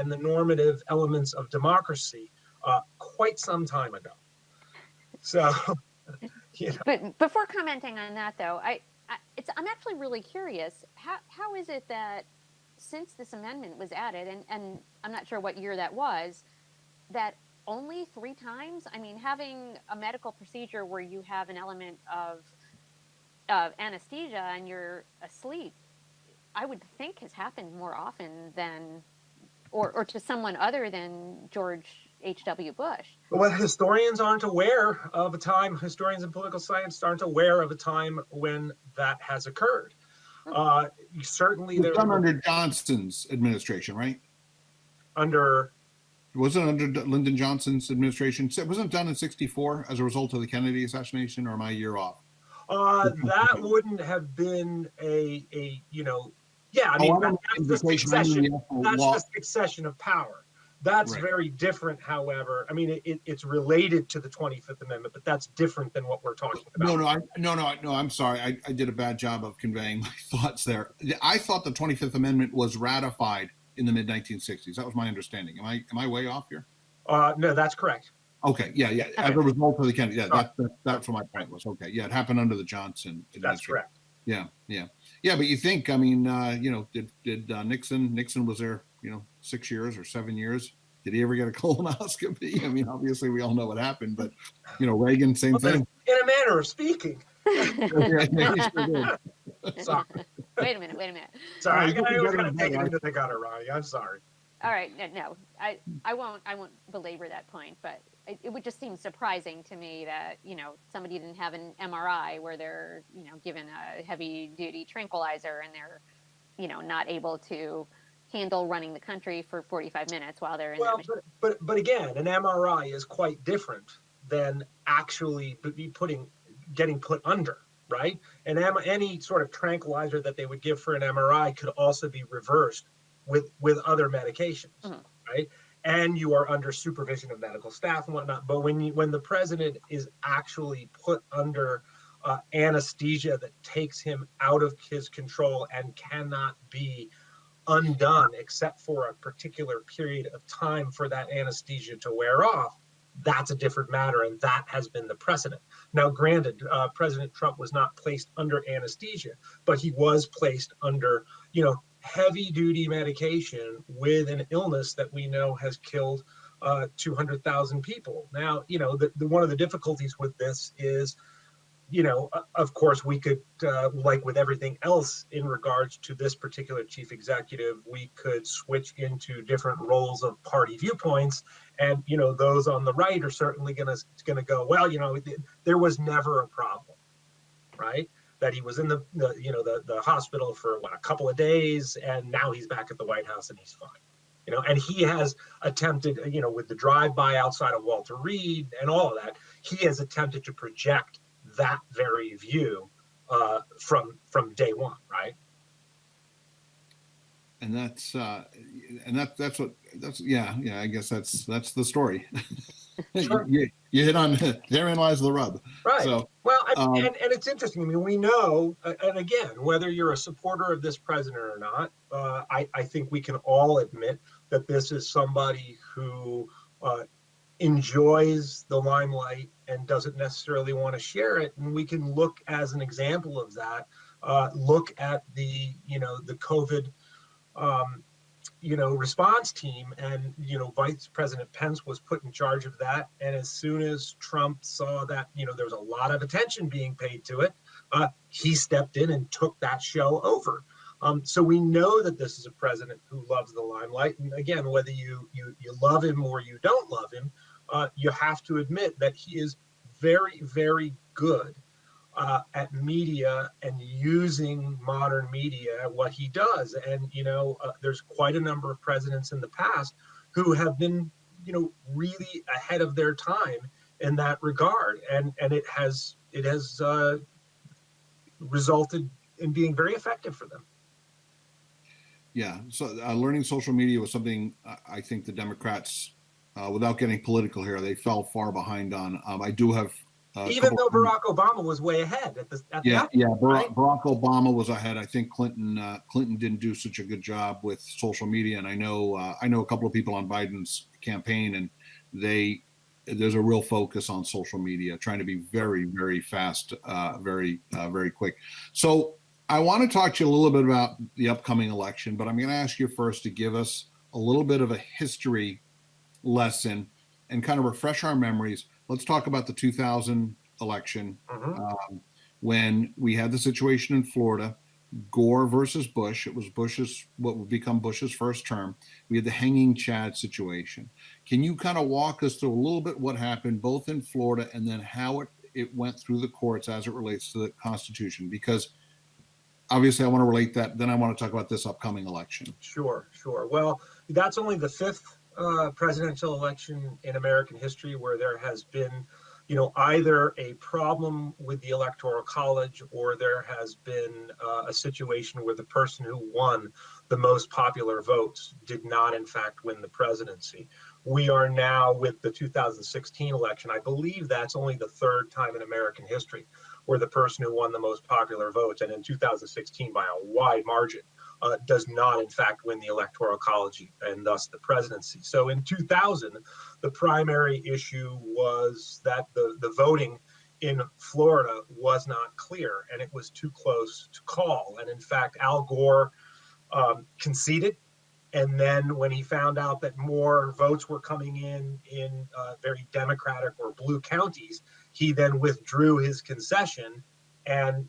and the normative elements of democracy quite some time ago. So, But before commenting on that, though, I'm actually really curious. How is it that since this amendment was added, and I'm not sure what year that was, that only 3 times? I mean, having a medical procedure where you have an element of anesthesia and you're asleep, I would think has happened more often than, or to someone other than George H.W. Bush. well, historians aren't aware of a time, historians in political science aren't aware of a time when that has occurred. Certainly, it was done under Johnson's administration, right? Wasn't under Lyndon Johnson's administration? It wasn't done in '64 as a result of the Kennedy assassination, or am I a year off? That wouldn't have been a yeah. I mean, that's the succession of power. That's right. Very different, however. I mean, it's related to the 25th Amendment, but that's different than what we're talking about. No, I'm sorry. I did a bad job of conveying my thoughts there. I thought the 25th Amendment was ratified in the mid-1960s. That was my understanding. Am I way off here? No, that's correct. Okay, yeah. As a result of the Kennedy, that's what my point was. Okay, yeah, it happened under the Johnson administration. That's correct. Yeah. But you think, I mean, did Nixon was there, 6 years or 7 years? Did he ever get a colonoscopy? I mean, obviously we all know what happened, but Reagan, same thing. In a manner of speaking. Sorry. Wait a minute. Sorry, I was going to take it into the gutter, Ronnie. I'm sorry. All right, no, I won't belabor that point, but it would just seem surprising to me that somebody didn't have an MRI where they're given a heavy duty tranquilizer and they're not able to handle running the country for 45 minutes while they're in but again, an MRI is quite different than actually getting put under, right? And any sort of tranquilizer that they would give for an MRI could also be reversed with other medications, right? And you are under supervision of medical staff and whatnot. But when the president is actually put under anesthesia that takes him out of his control and cannot be undone except for a particular period of time for that anesthesia to wear off, that's a different matter, and that has been the precedent. Now, granted, President Trump was not placed under anesthesia, but he was placed under, heavy-duty medication with an illness that we know has killed 200,000 people. Now, one of the difficulties with this is, of course, we could, like with everything else in regards to this particular chief executive, we could switch into different roles of party viewpoints. And, those on the right are certainly going to go, well, there was never a problem, right? That he was in the hospital for a couple of days, and now he's back at the White House and he's fine. And he has attempted, with the drive-by outside of Walter Reed and all of that, he has attempted to project that very view from day one, right? And that's I guess that's the story. Sure. you hit on therein lies the rub. Right. So, well, and it's interesting. I mean, we know, and again, whether you're a supporter of this president or not, I think we can all admit that this is somebody who enjoys the limelight and doesn't necessarily want to share it. And we can look as an example of that. Look at the COVID response team, and Vice President Pence was put in charge of that. And as soon as Trump saw that there was a lot of attention being paid to it, he stepped in and took that show over. So we know that this is a president who loves the limelight. And again, whether you love him or you don't love him, you have to admit that he is very, very good at media and using modern media at what he does. And, there's quite a number of presidents in the past who have been, really ahead of their time in that regard. And it has resulted in being very effective for them. Yeah. So learning social media was something I think the Democrats, without getting political here, they fell far behind on. I do have Even though Barack Obama was way ahead at yeah, that point, right? Barack Obama was ahead. I think Clinton didn't do such a good job with social media, and I know a couple of people on Biden's campaign, and there's a real focus on social media, trying to be very, very fast, very quick. So I want to talk to you a little bit about the upcoming election, but I'm going to ask you first to give us a little bit of a history lesson and kind of refresh our memories. Let's talk about the 2000 election, when we had the situation in Florida, Gore versus Bush. It was what would become Bush's first term. We had the hanging Chad situation. Can you kind of walk us through a little bit what happened both in Florida and then how it went through the courts as it relates to the Constitution? Because obviously I want to relate that. Then I want to talk about this upcoming election. Sure. Well, that's only the fifth presidential election in American history where there has been, either a problem with the Electoral College or there has been a situation where the person who won the most popular votes did not, in fact, win the presidency. We are now with the 2016 election. I believe that's only the third time in American history where the person who won the most popular votes, and in 2016 by a wide margin, does not, in fact, win the Electoral College and thus the presidency. So in 2000, the primary issue was that the voting in Florida was not clear and it was too close to call. And in fact, Al Gore conceded. And then when he found out that more votes were coming in very Democratic or blue counties, he then withdrew his concession. And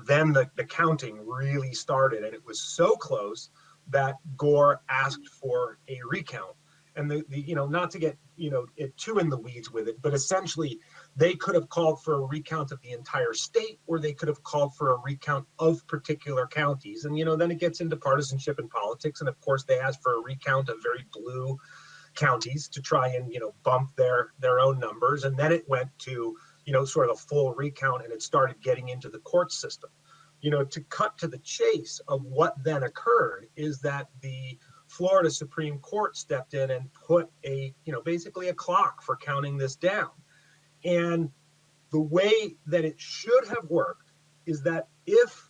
then the counting really started, and it was so close that Gore asked for a recount. And not to get too in the weeds with it, but essentially they could have called for a recount of the entire state, or they could have called for a recount of particular counties. And then it gets into partisanship in politics, and of course they asked for a recount of very blue counties to try and bump their own numbers. And then it went to sort of a full recount, and it started getting into the court system. To cut to the chase of what then occurred is that the Florida Supreme Court stepped in and put basically a clock for counting this down. And the way that it should have worked is that if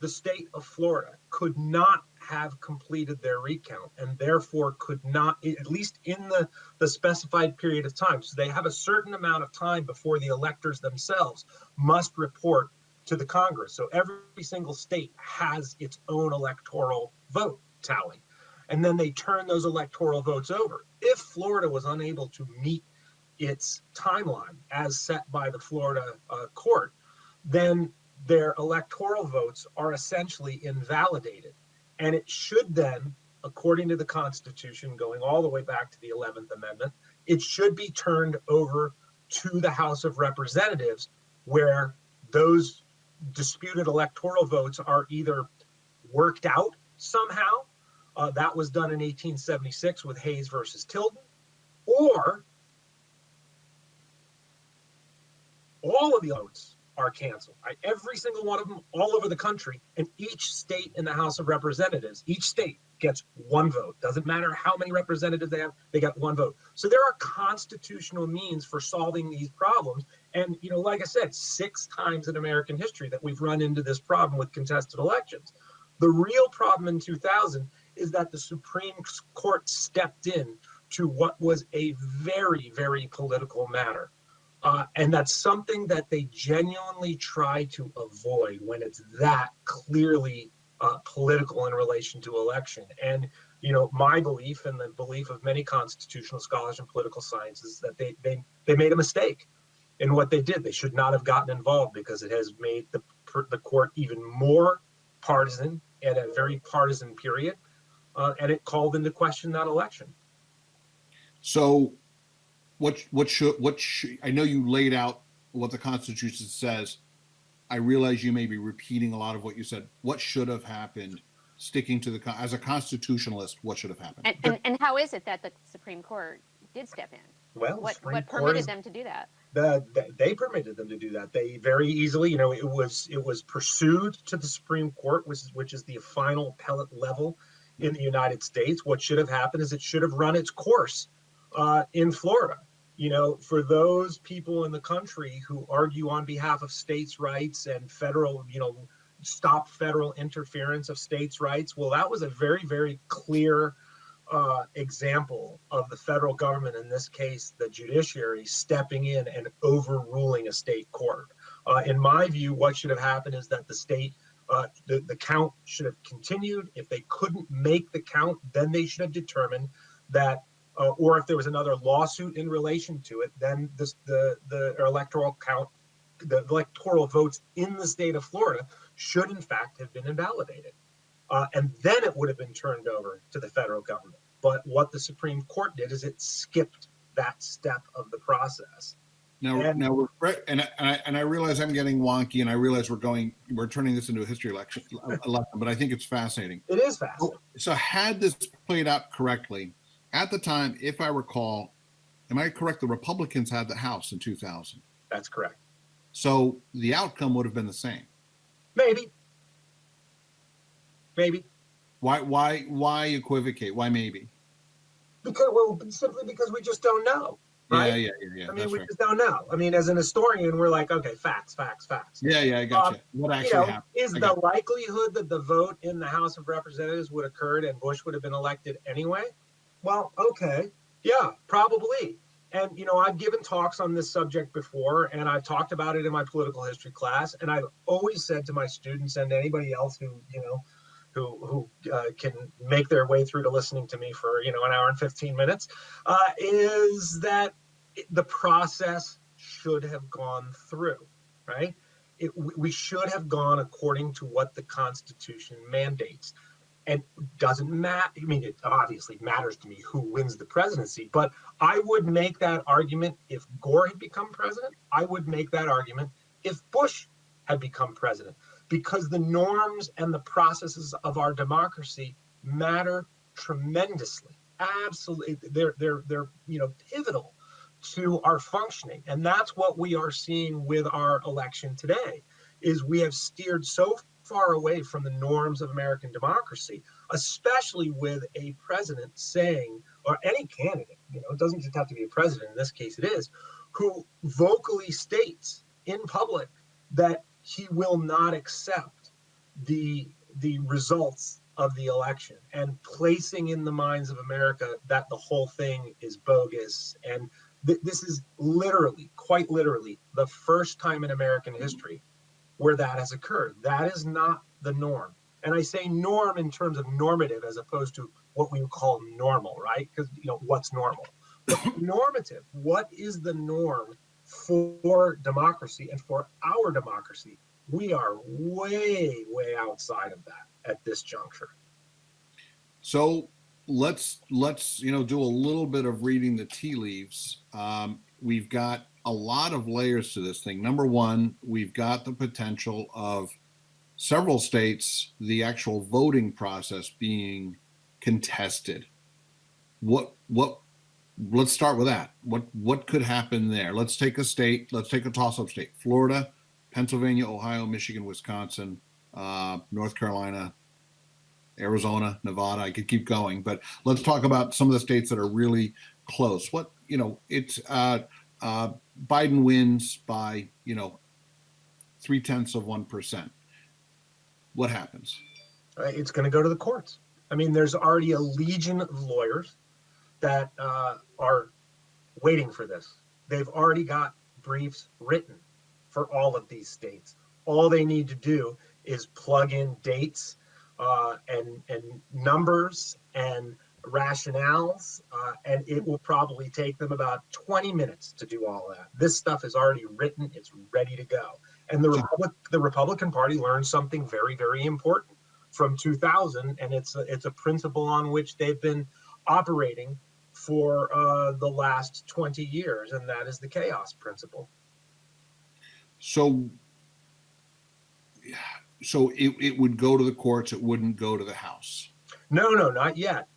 the state of Florida could not have completed their recount and therefore could not, at least in the specified period of time, so they have a certain amount of time before the electors themselves must report to the Congress. So every single state has its own electoral vote tally. And then they turn those electoral votes over. If Florida was unable to meet its timeline as set by the Florida court, then their electoral votes are essentially invalidated. And it should then, according to the Constitution, going all the way back to the 11th Amendment, it should be turned over to the House of Representatives, where those disputed electoral votes are either worked out somehow. That was done in 1876 with Hayes versus Tilden, or all of the votes are canceled. Right? Every single one of them, all over the country, and each state in the House of Representatives, each state gets one vote. Doesn't matter how many representatives they have, they got one vote. So there are constitutional means for solving these problems. And, like I said, 6 times in American history that we've run into this problem with contested elections. The real problem in 2000 is that the Supreme Court stepped in to what was a very, very political matter. And that's something that they genuinely try to avoid when it's that clearly political in relation to election. And, my belief and the belief of many constitutional scholars and political science is that they made a mistake in what they did. They should not have gotten involved because it has made the court even more partisan at a very partisan period. And it called into question that election. So what should I know you laid out what the Constitution says. I realize you may be repeating a lot of what you said. What should have happened, sticking to as a constitutionalist, what should have happened? And how is it that the Supreme Court did step in? Well, what permitted them to do that? They permitted them to do that. They very easily, it was pursued to the Supreme Court, which is the final appellate level in the United States. What should have happened is it should have run its course in Florida. For those people in the country who argue on behalf of states' rights and federal, stop federal interference of states' rights, well, that was a very, very clear example of the federal government, in this case, the judiciary, stepping in and overruling a state court. In my view, what should have happened is that the count should have continued. If they couldn't make the count, then they should have determined that, or if there was another lawsuit in relation to it, then the electoral count, the electoral votes in the state of Florida should in fact have been invalidated. And then it would have been turned over to the federal government. But what the Supreme Court did is it skipped that step of the process. Now I realize I'm getting wonky, and I realize we're turning this into a history lesson, but I think it's fascinating. It is fascinating. So had this played out correctly at the time, if I recall, am I correct? The Republicans had the House in 2000. That's correct. So the outcome would have been the same. Maybe. Why equivocate? Why maybe? Simply because we just don't know. Right? Yeah. I mean, we just don't know. I mean, as an historian, we're like, okay, facts. Yeah, I got you. What actually happened? Is the likelihood that the vote in the House of Representatives would have occurred and Bush would have been elected anyway? Well, okay. Yeah, probably. And, I've given talks on this subject before, and I've talked about it in my political history class. And I've always said to my students and anybody else who can make their way through to listening to me for, an hour and 15 minutes, is that the process should have gone through, right? We should have gone according to what the Constitution mandates. And doesn't matter. I mean, it obviously matters to me who wins the presidency, but I would make that argument if Gore had become president. I would make that argument if Bush had become president, because the norms and the processes of our democracy matter tremendously. Absolutely, they're pivotal to our functioning, and that's what we are seeing with our election today. Is we have steered so far away from the norms of American democracy, especially with a president saying, or any candidate, it doesn't just have to be a president, in this case it is, who vocally states in public that he will not accept the results of the election, and placing in the minds of America that the whole thing is bogus. And this is quite literally, the first time in American history where that has occurred. That is not the norm. And I say norm in terms of normative as opposed to what we would call normal, right? Because, what's normal? But normative, what is the norm for democracy and for our democracy? We are way, way outside of that at this juncture. So let's do a little bit of reading the tea leaves. We've got a lot of layers to this thing. Number one, we've got the potential of several states, the actual voting process being contested. Let's start with that. What could happen there? Let's take a state. Let's take a toss-up state: Florida, Pennsylvania, Ohio, Michigan, Wisconsin, North Carolina, Arizona, Nevada. I could keep going, but let's talk about some of the states that are really close. It's Biden wins by 0.3%. What happens? It's going to go to the courts. I mean, there's already a legion of lawyers that are waiting for this. They've already got briefs written for all of these states. All they need to do is plug in dates and numbers and rationales, and it will probably take them about 20 minutes to do all that. This stuff is already written. It's ready to go. And the Republican Party learned something very, very important from 2000, and it's a principle on which they've been operating for the last 20 years, and that is the chaos principle. So it would go to the courts. It wouldn't go to the House. No, not yet.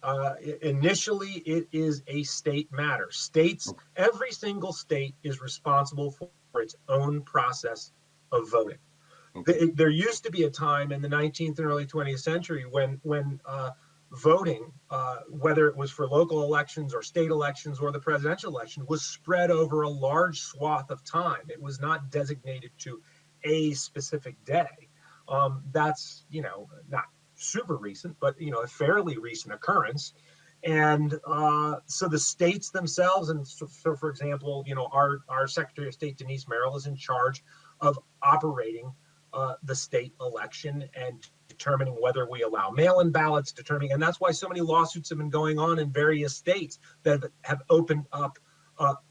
Initially, it is a state matter. States, okay. Every single state is responsible for its own process of voting. Okay. There used to be a time in the 19th and early 20th century when voting, whether it was for local elections or state elections or the presidential election, was spread over a large swath of time. It was not designated to a specific day. That's, not super recent, but, a fairly recent occurrence. And so the states themselves, and so for example, our Secretary of State, Denise Merrill, is in charge of operating the state election and determining whether we allow mail-in ballots, and that's why so many lawsuits have been going on in various states that have opened up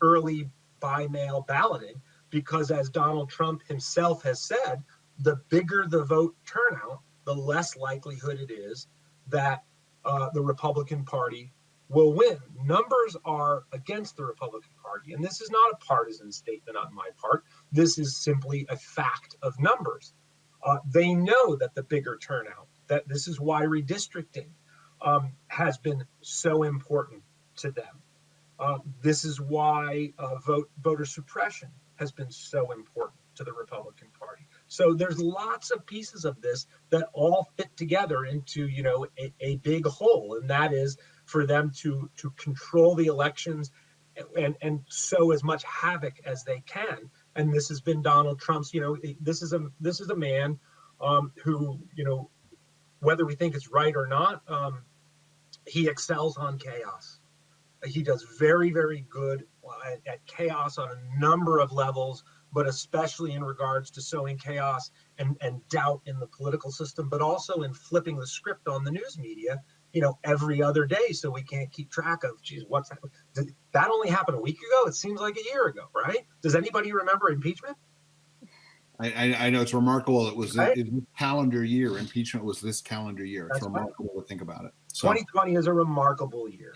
early by mail balloting, because as Donald Trump himself has said, the bigger the vote turnout, the less likelihood it is that the Republican Party will win. Numbers are against the Republican Party, and this is not a partisan statement on my part. This is simply a fact of numbers. They know that the bigger turnout, that this is why redistricting has been so important to them. This is why voter suppression has been so important to the Republican Party. So there's lots of pieces of this that all fit together into, a big whole, and that is for them to control the elections and sow as much havoc as they can. And this has been Donald Trump's, this is a man who, whether we think it's right or not, he excels on chaos. He does very, very good at chaos on a number of levels, but especially in regards to sowing chaos and doubt in the political system, but also in flipping the script on the news media, every other day, so we can't keep track of, geez, what's that? Did that only happen a week ago? It seems like a year ago, right? Does anybody remember impeachment? I know it's remarkable. It was right? a calendar year. Impeachment was this calendar year. It's remarkable to think about it. So, 2020 is a remarkable year.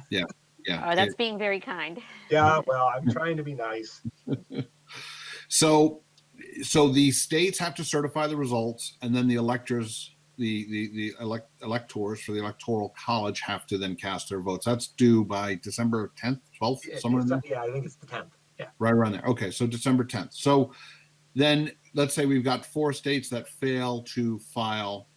Yeah. Oh, that's being very kind. Yeah, well, I'm trying to be nice. So the states have to certify the results, and then the electors, the electors for the Electoral College have to then cast their votes. That's due by December 10th, 12th, somewhere in there? Yeah, I think it's the 10th. Yeah. Right around there. Okay, so December 10th. So then let's say we've got 4 states that fail to file.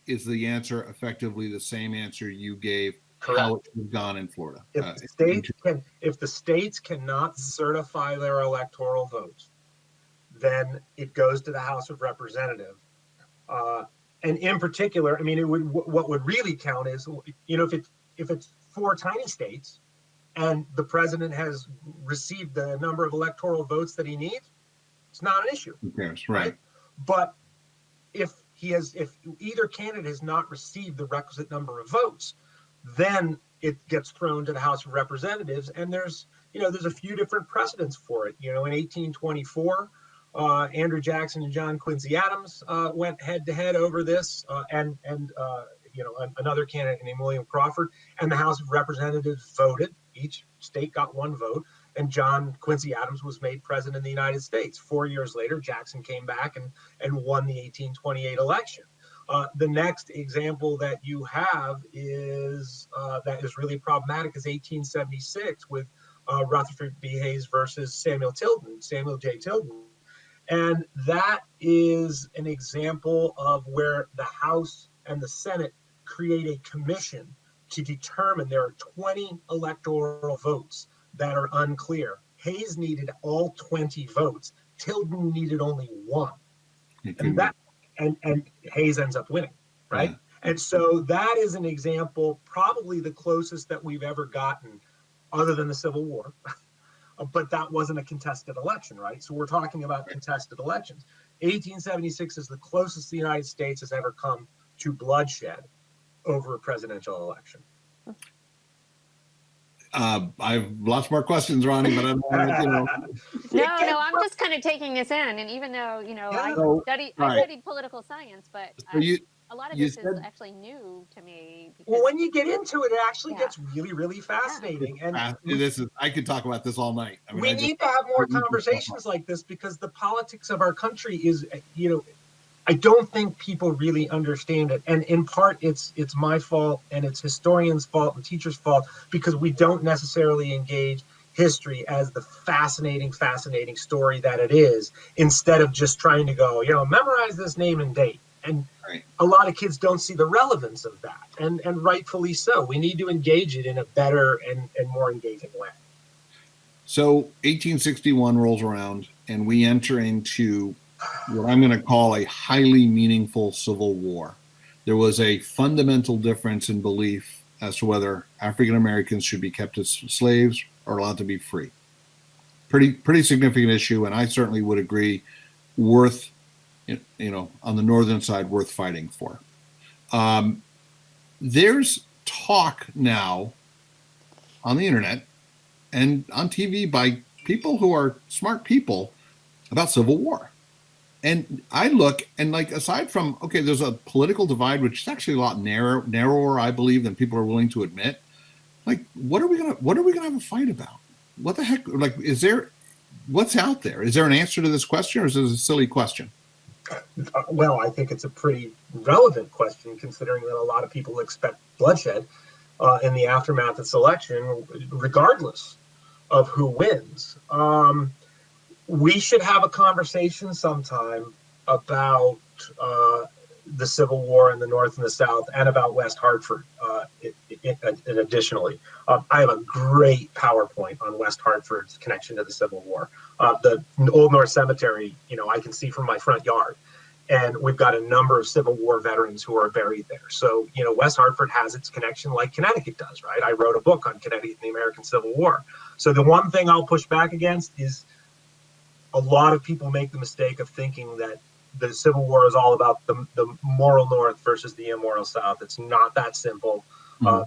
Is the answer effectively the same answer you gave? Correct. How it would have gone in Florida? If the states cannot certify their electoral votes, then it goes to the House of Representatives. And in particular, I mean, what would really count is, if it's 4 tiny states and the president has received the number of electoral votes that he needs, it's not an issue. Who cares? Right. But if either candidate has not received the requisite number of votes, then it gets thrown to the House of Representatives. And there's a few different precedents for it. In 1824, Andrew Jackson and John Quincy Adams went head to head over this, and another candidate named William Crawford, and the House of Representatives voted. Each state got 1 vote, and John Quincy Adams was made president of the United States. 4 years later, Jackson came back and won the 1828 election. The next example that you have is that is really problematic is 1876 with Rutherford B. Hayes versus Samuel J. Tilden. And that is an example of where the House and the Senate create a commission to determine there are 20 electoral votes that are unclear. Hayes needed all 20 votes. Tilden needed only 1. And Hayes ends up winning, right? Yeah. And so that is an example, probably the closest that we've ever gotten, other than the Civil War. But that wasn't a contested election, right? So we're talking about contested elections. 1876 is the closest the United States has ever come to bloodshed over a presidential election. I have lots more questions, Ronnie, but I'm No, I'm just kind of taking this in, and even though I studied political science, but a lot of this is actually new to me. Well, when you get into it, it actually gets really, really fascinating. And I could talk about this all night. I mean, we need to have more conversations like this, because the politics of our country is, I don't think people really understand it. And in part, it's my fault, and it's historians' fault and teachers' fault, because we don't necessarily engage history as the fascinating story that it is, instead of just trying to go, memorize this name and date. And Right. a lot of kids don't see the relevance of that, and rightfully so. We need to engage it in a better and more engaging way. So 1861 rolls around, and we enter into what I'm going to call a highly meaningful civil war. There was a fundamental difference in belief as to whether African Americans should be kept as slaves or allowed to be free. Pretty significant issue, and I certainly would agree, worth, on the northern side, worth fighting for. There's talk now on the internet and on TV by people who are smart people about civil war. And I look and, like, aside from, okay, there's a political divide, which is actually a lot narrower, I believe, than people are willing to admit. Like, what are we gonna have a fight about? What the heck? Like, what's out there? Is there an answer to this question, or is this a silly question? Well, I think it's a pretty relevant question, considering that a lot of people expect bloodshed in the aftermath of selection, regardless of who wins. We should have a conversation sometime about the Civil War in the North and the South, and about West Hartford. And additionally, I have a great PowerPoint on West Hartford's connection to the Civil War. The Old North Cemetery, I can see from my front yard, and we've got a number of Civil War veterans who are buried there. So, West Hartford has its connection like Connecticut does, right? I wrote a book on Connecticut and the American Civil War. So the one thing I'll push back against is a lot of people make the mistake of thinking that the Civil War is all about the moral North versus the immoral South. It's not that simple.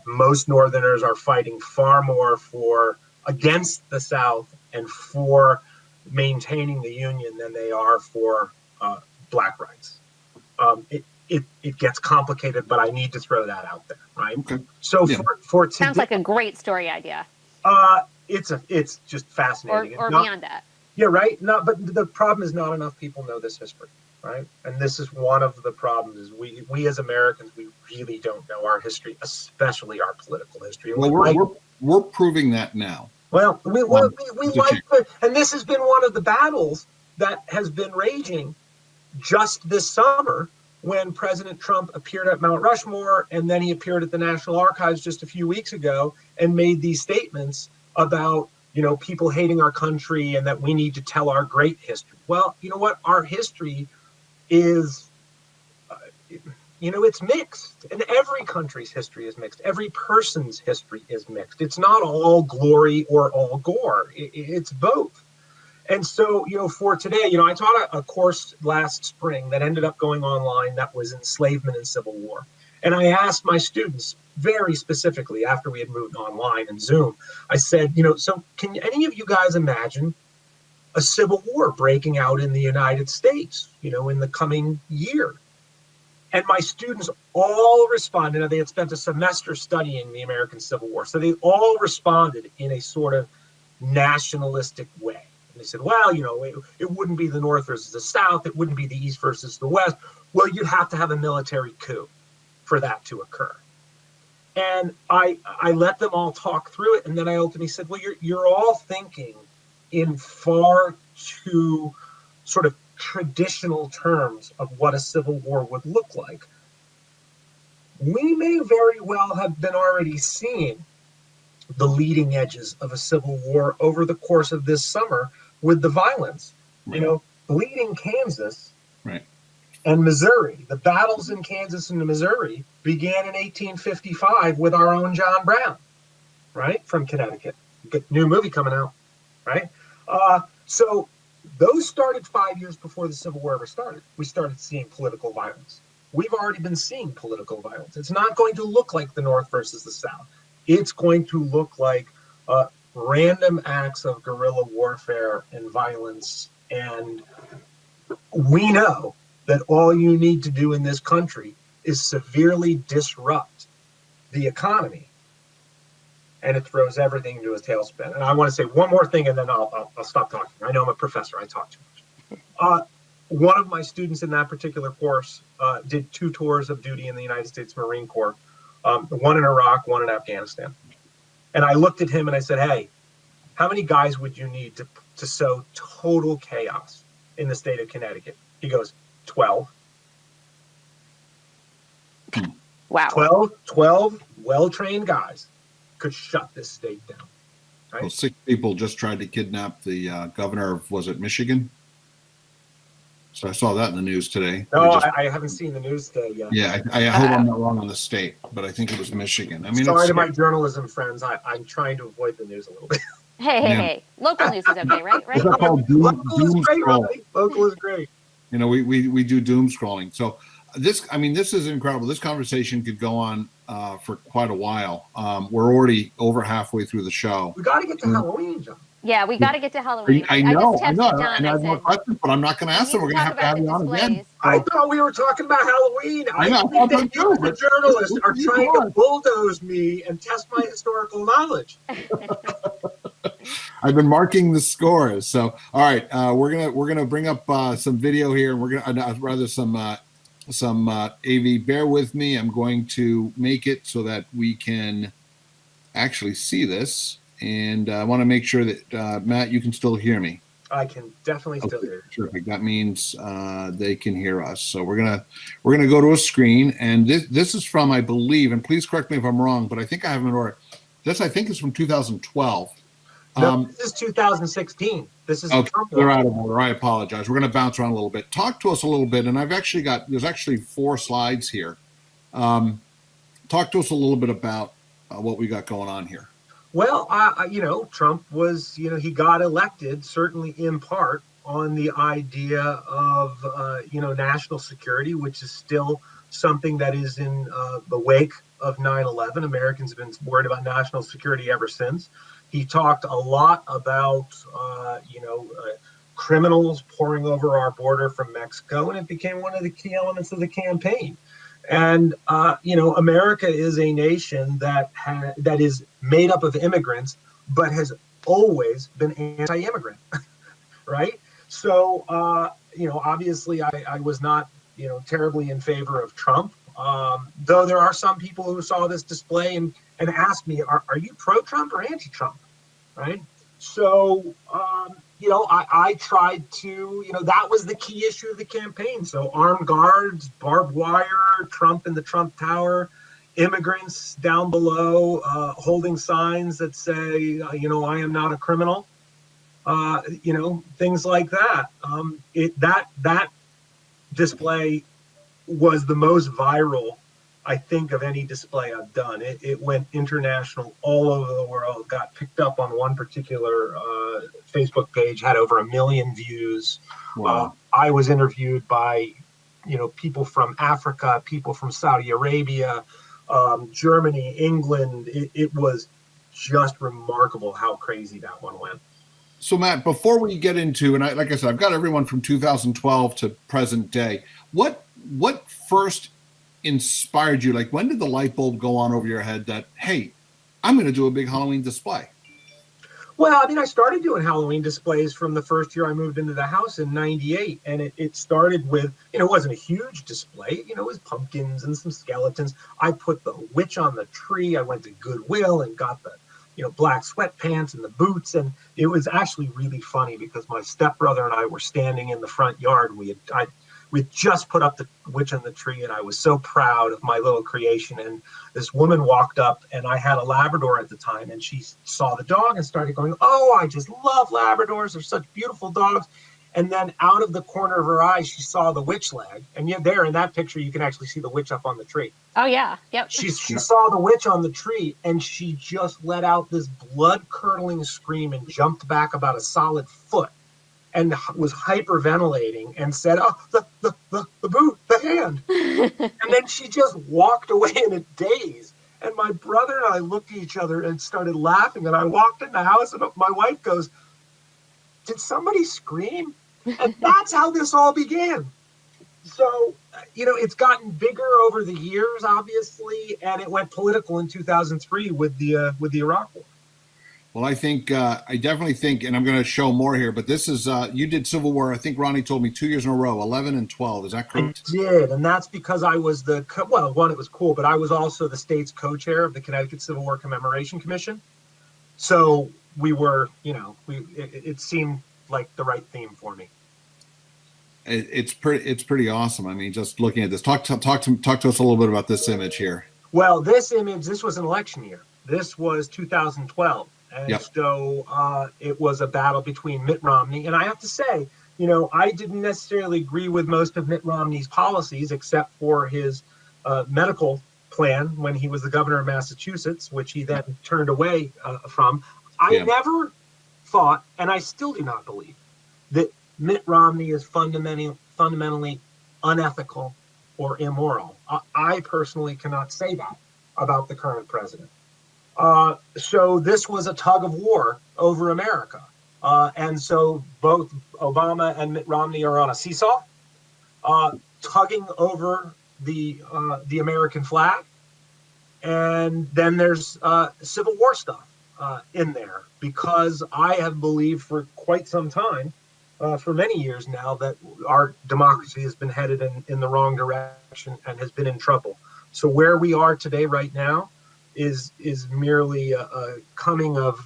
Most Northerners are fighting far more against the South and for maintaining the Union than they are for Black rights. It gets complicated, but I need to throw that out there, right? Okay. So for today, sounds like a great story idea. It's just fascinating. Or beyond that. Yeah, right. But the problem is not enough people know this history, right? And this is one of the problems: is we as Americans, we really don't know our history, especially our political history. Well, we're proving that now. Well, we like to, and this has been one of the battles that has been raging just this summer, when President Trump appeared at Mount Rushmore, and then he appeared at the National Archives just a few weeks ago and made these statements about people hating our country and that we need to tell our great history. Well, you know what? Our history is, it's mixed, and every country's history is mixed. Every person's history is mixed. It's not all glory or all gore. It's both. And so, for today, I taught a course last spring that ended up going online that was enslavement and Civil War. And I asked my students very specifically, after we had moved online and Zoom, I said, so can any of you guys imagine a civil war breaking out in the United States, in the coming year? And my students all responded. They had spent a semester studying the American Civil War. So they all responded in a sort of nationalistic way. And they said, well, it wouldn't be the North versus the South. It wouldn't be the East versus the West. Well, you'd have to have a military coup for that to occur. And I let them all talk through it. And then I ultimately said, well, you're all thinking in far too sort of traditional terms of what a civil war would look like. We may very well have been already seeing the leading edges of a civil war over the course of this summer with the violence. Right. Bleeding Kansas, right, and Missouri. The battles in Kansas and Missouri began in 1855 with our own John Brown, right, from Connecticut. New movie coming out, right? So those started 5 years before the Civil War ever started. We started seeing political violence. We've already been seeing political violence. It's not going to look like the North versus the South. It's going to look like random acts of guerrilla warfare and violence. And we know that all you need to do in this country is severely disrupt the economy, and it throws everything into a tailspin. And I want to say one more thing, and then I'll stop talking. I know I'm a professor. I talk too much. One of my students in that particular course did 2 tours of duty in the United States Marine Corps, one in Iraq, one in Afghanistan. And I looked at him and I said, hey, how many guys would you need to sow total chaos in the state of Connecticut? He goes, 12. Wow. 12 well-trained guys could shut this state down. Right? Well, 6 people just tried to kidnap the governor of, was it Michigan? So I saw that in the news today. No, I haven't seen the news today yet. Yeah, I hope I'm not wrong on the state, but I think it was Michigan. I mean, sorry to my journalism friends. I'm trying to avoid the news a little bit. Hey. Local news is okay, right? Is that called doom scroll? Local is great. You know, we do doom scrolling. So this is incredible. This conversation could go on for quite a while. We're already over halfway through the show. We got to get to Halloween, John. Yeah, we got to get to Halloween. I know. John, And I have more questions, but I'm not going to ask them. We're going to have you on again. I thought we were talking about Halloween. I know. think that you, the journalists, are trying to bulldoze me and test my historical knowledge. I've been marking the scores. So, all right, we're gonna bring up some video here, and we're gonna rather some AV. Bear with me. I'm going to make it so that we can actually see this, and I want to make sure that Matt, you can still hear me. I can definitely still hear you. Terrific. That means they can hear us. So we're gonna go to a screen, and this is from, I believe, and please correct me if I'm wrong, but I think I have an order. This I think is from 2012. No, this is 2016. This is okay. They're out of order. I apologize. We're going to bounce around a little bit. Talk to us a little bit, and there's actually 4 slides here. Talk to us a little bit about what we got going on here. Well, Trump was, he got elected certainly in part on the idea of, national security, which is still something that is in the wake of 9/11. Americans have been worried about national security ever since. He talked a lot about, criminals pouring over our border from Mexico, and it became one of the key elements of the campaign. And, America is a nation that is made up of immigrants, but has always been anti-immigrant, right? So, obviously I was not, terribly in favor of Trump, though there are some people who saw this display and asked me, are you pro-Trump or anti-Trump, right? So, I tried to, that was the key issue of the campaign. So armed guards, barbed wire, Trump in the Trump Tower, immigrants down below holding signs that say, I am not a criminal, things like that. That display was the most viral, I think, of any display I've done. It went international all over the world, got picked up on one particular Facebook page, had over 1 million views. Wow. I was interviewed by, people from Africa, people from Saudi Arabia, Germany, England. It was just remarkable how crazy that one went. So Matt, before we get into, and like I said, I've got everyone from 2012 to present day. What first inspired you? Like, when did the light bulb go on over your head that, hey, I'm going to do a big Halloween display? Well, I started doing Halloween displays from the first year I moved into the house in '98. And it started with, it wasn't a huge display. It was pumpkins and some skeletons. I put the witch on the tree. I went to Goodwill and got the, black sweatpants and the boots. And it was actually really funny because my stepbrother and I were standing in the front yard. We just put up the witch on the tree, and I was so proud of my little creation. And this woman walked up, and I had a Labrador at the time, and she saw the dog and started going, "Oh, I just love Labradors. They're such beautiful dogs." And then out of the corner of her eye, she saw the witch leg. And there in that picture, you can actually see the witch up on the tree. Oh, yeah. Yep. She saw the witch on the tree, and she just let out this blood-curdling scream and jumped back about a solid foot and was hyperventilating and said, "Oh, the boot, the hand." And then she just walked away in a daze. And my brother and I looked at each other and started laughing. And I walked in the house, and my wife goes, "Did somebody scream?" And that's how this all began. So, it's gotten bigger over the years, obviously, and it went political in 2003 with the Iraq War. Well, I definitely think, and I'm going to show more here, but this is, you did Civil War, I think Ronnie told me 2 years in a row, 11 and 12. Is that correct? I did, and that's because I was it was cool, but I was also the state's co-chair of the Connecticut Civil War Commemoration Commission. So we were, it seemed like the right theme for me. It's pretty awesome. I mean, just looking at this, talk to us a little bit about this image here. Well, this was an election year. This was 2012. And Yep. so it was a battle between Mitt Romney. And I have to say, I didn't necessarily agree with most of Mitt Romney's policies, except for his medical plan when he was the governor of Massachusetts, which he then turned away from. I never thought, and I still do not believe, that Mitt Romney is fundamentally unethical or immoral. I personally cannot say that about the current president. So this was a tug of war over America. And so both Obama and Mitt Romney are on a seesaw, tugging over the American flag. And then there's Civil War stuff in there, because I have believed for quite some time, for many years now, that our democracy has been headed in the wrong direction and has been in trouble. So where we are today right now is merely a coming of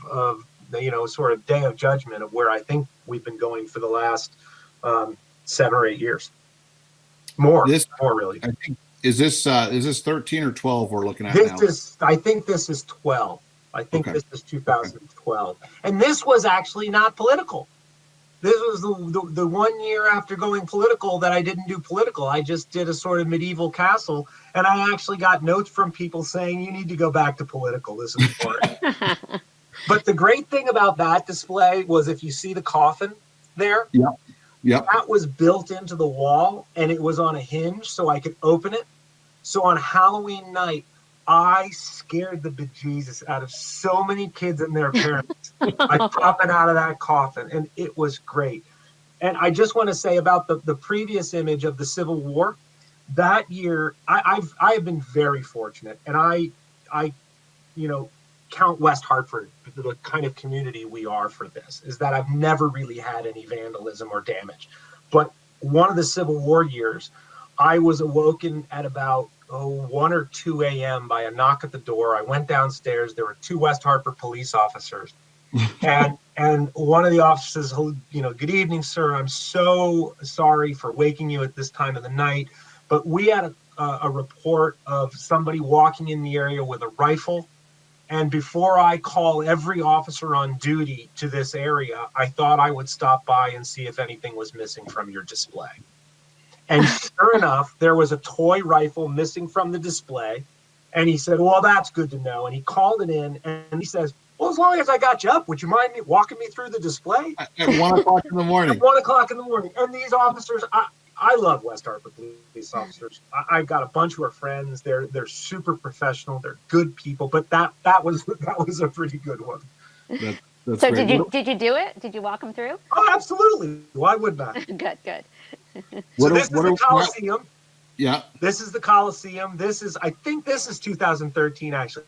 sort of day of judgment of where I think we've been going for the last 7 or 8 years. More really. I think is this 13 or 12 we're looking at now? I think this is 12. I think this is 2012. And this was actually not political. This was the 1 year after going political that I didn't do political. I just did a sort of medieval castle, and I actually got notes from people saying, you need to go back to political. This is boring. But the great thing about that display was, if you see the coffin there, that was built into the wall, and it was on a hinge so I could open it. So on Halloween night, I scared the bejesus out of so many kids and their parents by popping out of that coffin, and it was great. And I just want to say about the previous image of the Civil War, that year, I've been very fortunate, and I count West Hartford, the kind of community we are for this, is that I've never really had any vandalism or damage. But one of the Civil War years, I was awoken at about 1 or 2 a.m. by a knock at the door. I went downstairs. There were 2 West Hartford police officers. and one of the officers, good evening, sir. I'm so sorry for waking you at this time of the night, but we had a report of somebody walking in the area with a rifle. And before I call every officer on duty to this area, I thought I would stop by and see if anything was missing from your display. And sure enough, there was a toy rifle missing from the display. And he said, well, that's good to know. And he called it in, and he says, well, as long as I got you up, would you mind walking me through the display? At 1 o'clock in the morning. At 1 o'clock in the morning. And these officers, I love West Hartford police officers. I've got a bunch who are friends. They're super professional. They're good people. But that was a pretty good one. That's so great. Did you do it? Did you walk them through? Oh, absolutely. Why wouldn't I? Good. So this is the Coliseum. Yeah. This is the Coliseum. I think this is 2013, actually.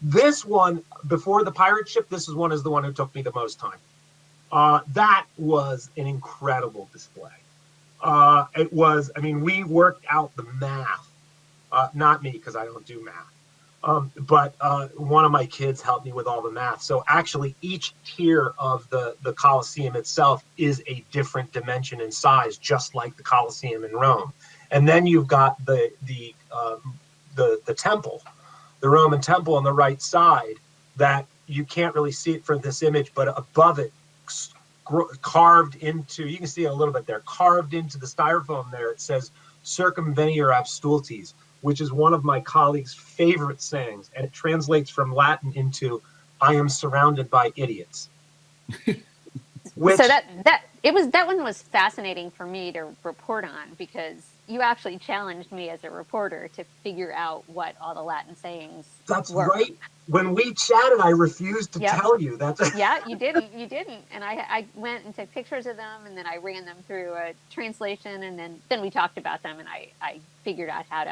This one, before the pirate ship, is the one who took me the most time. That was an incredible display. It was, we worked out the math. Not me, because I don't do math. But one of my kids helped me with all the math. So actually, each tier of the Colosseum itself is a different dimension and size, just like the Colosseum in Rome. And then you've got the temple, the Roman temple on the right side, that you can't really see it from this image, but above it, carved into, you can see it a little bit there, carved into the styrofoam there, it says "Circumvenire Abstultes," which is one of my colleagues' favorite sayings, and it translates from Latin into "I am surrounded by idiots." So that one was fascinating for me to report on, because you actually challenged me as a reporter to figure out what all the Latin sayings were. Right. When we chatted, I refused to tell you. Yeah, you didn't. And I went and took pictures of them, and then I ran them through a translation, and then we talked about them, and I figured out how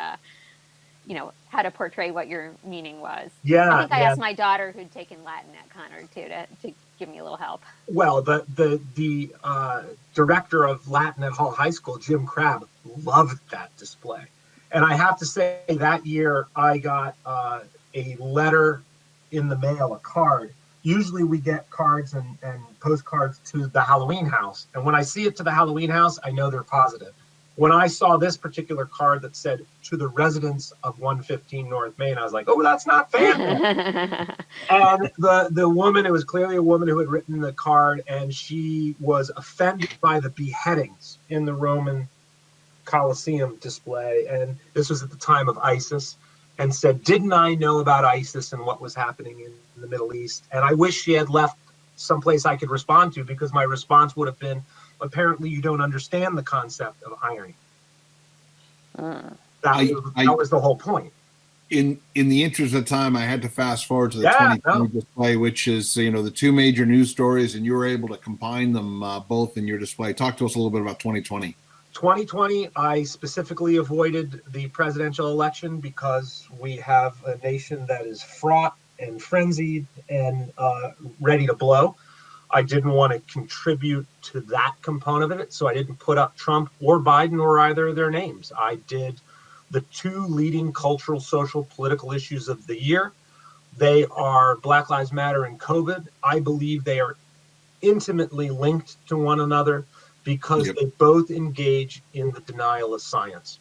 to portray what your meaning was. Yeah. I think I asked my daughter, who'd taken Latin at Conard too, to give me a little help. Well, the director of Latin at Hall High School, Jim Crabb, loved that display. And I have to say, that year I got a letter in the mail, a card usually we get cards and postcards to the Halloween house. And when I see it to the Halloween house, I know they're positive. When I saw this particular card that said to the residents of 115 North Main, I was like, oh, that's not fair. And the woman, it was clearly a woman who had written the card, and she was offended by the beheadings in the Roman Colosseum display. And this was at the time of ISIS, and said, didn't I know about ISIS and what was happening in the Middle East? And I wish she had left someplace I could respond to, because my response would have been, apparently you don't understand the concept of irony. That was the whole point. In the interest of time, I had to fast forward to the 2020 display, which is, the two major news stories, and you were able to combine them both in your display. Talk to us a little bit about 2020. 2020, I specifically avoided the presidential election because we have a nation that is fraught and frenzied and ready to blow. I didn't want to contribute to that component of it, so I didn't put up Trump or Biden or either of their names. I did the two leading cultural, social, political issues of the year. They are Black Lives Matter and COVID. I believe they are intimately linked to one another because they both engage in the denial of science.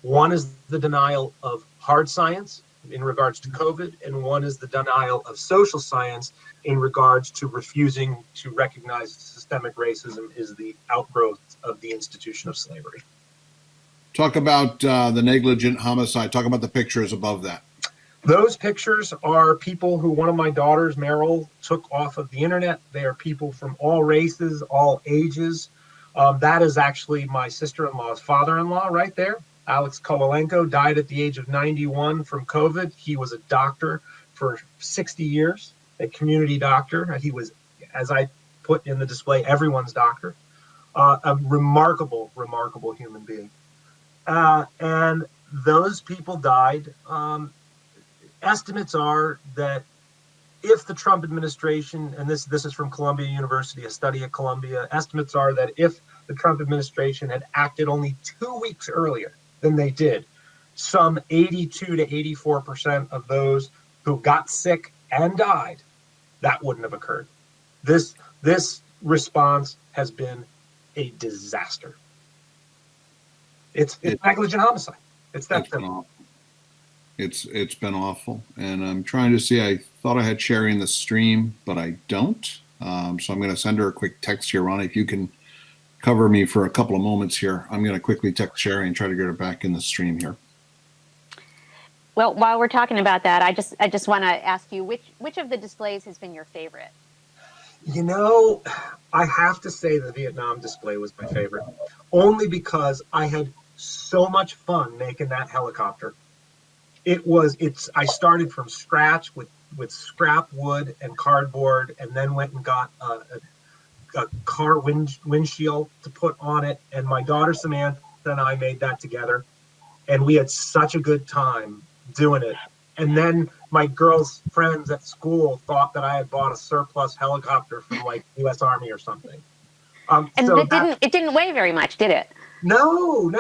One is the denial of hard science in regards to COVID, and one is the denial of social science in regards to refusing to recognize systemic racism is the outgrowth of the institution of slavery. Talk about the negligent homicide. Talk about the pictures above that. Those pictures are people who one of my daughters, Meryl, took off of the internet. They are people from all races, all ages. That is actually my sister-in-law's father-in-law right there. Alex Kovalenko died at the age of 91 from COVID. He was a doctor for 60 years, a community doctor. He was, as I put in the display, everyone's doctor. A remarkable, remarkable human being. And those people died. Estimates are that if the Trump administration, and this is from Columbia University, a study at Columbia, estimates are that if the Trump administration had acted only 2 weeks earlier than they did, some 82 to 84% of those who got sick and died, that wouldn't have occurred. This response has been a disaster. It's negligent homicide. It's that simple. It's been awful, and I'm trying to see. I thought I had Sherry in the stream, but I don't. So I'm going to send her a quick text here, Ronnie. If you can cover me for a couple of moments here, I'm going to quickly text Sherry and try to get her back in the stream here. Well, while we're talking about that, I just want to ask you which of the displays has been your favorite? I have to say the Vietnam display was my favorite, only because I had so much fun making that helicopter. I started from scratch with scrap wood and cardboard, and then went and got a car windshield to put on it. And my daughter Samantha and I made that together, and we had such a good time doing it. And then my girls' friends at school thought that I had bought a surplus helicopter from like U.S. Army or something. And it didn't weigh very much, did it? No.